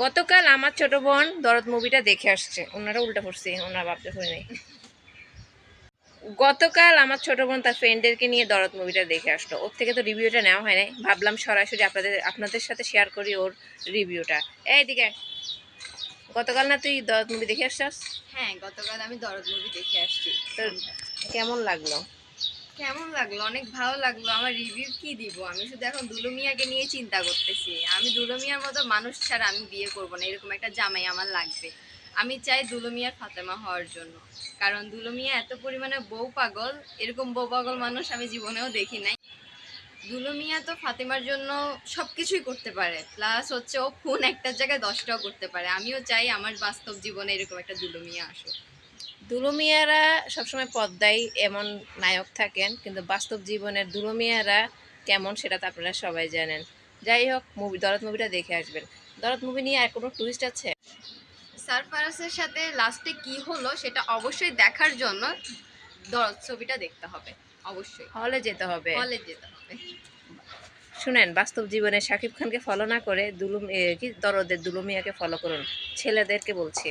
গতকাল আমার ছোট বোন দরদ মুভিটা দেখে আসছে। ওনারা উল্টা পড়ছে, ওনারা ভাবতে পারে নাই। গতকাল আমার ছোট বোন তার ফ্রেন্ডদেরকে নিয়ে দরদ মুভিটা দেখে আসলো। ওর থেকে তো রিভিউটা নেওয়া হয় নাই, ভাবলাম সরাসরি আপনাদের সাথে শেয়ার করি ওর রিভিউটা। এইদিকে, গতকাল না তুই দরদ মুভি দেখে আসছাস? হ্যাঁ, গতকাল আমি দরদ মুভি দেখে আসছি। তোর কেমন লাগলো? কেমন লাগলো? অনেক ভালো লাগলো। আমার রিভিউ কি দিব? আমি শুধু এখন দুলু মিয়াকে নিয়ে চিন্তা করতেছি। আমি দুলু মিয়ার মতো মানুষ ছাড়া আমি বিয়ে করব না, এরকম একটা জামাই আমার লাগবে। আমি চাই দুলু মিয়ার ফাতেমা হওয়ার জন্য, কারণ দুলু মিয়া এত পরিমাণে বউ পাগল, এরকম বউ পাগল মানুষ আমি জীবনেও দেখি নাই। দুলু মিয়া তো ফাতেমার জন্য সব কিছুই করতে পারে, প্লাস হচ্ছে ও খুন একটার জায়গায় 10টাও করতে পারে। আমিও চাই আমার বাস্তব জীবনে এরকম একটা দুলু মিয়া আসুক। দুলু মিয়ারা সবসময় পর্দায় এমন নায়ক থাকেন, কিন্তু বাস্তব জীবনের দুলু মিয়ারা কেমন সেটা তো আপনারা সবাই জানেন। যাই হোক, দরদ মুভিটা দেখে আসবেন। দরদ মুভি নিয়ে আর কোনো টুইস্ট আছে? সারফারাজের সাথে লাস্টে কি হলো সেটা অবশ্যই দেখার জন্য দরদ ছবিটা দেখতে হবে। অবশ্যই হলে যেতে হবে। হলে যেতে হবে। শুনেন, বাস্তব জীবনে শাকিব খানকে ফলো না করে কি দরদের দুলু মিয়াকে ফলো করুন, ছেলেদেরকে বলছি।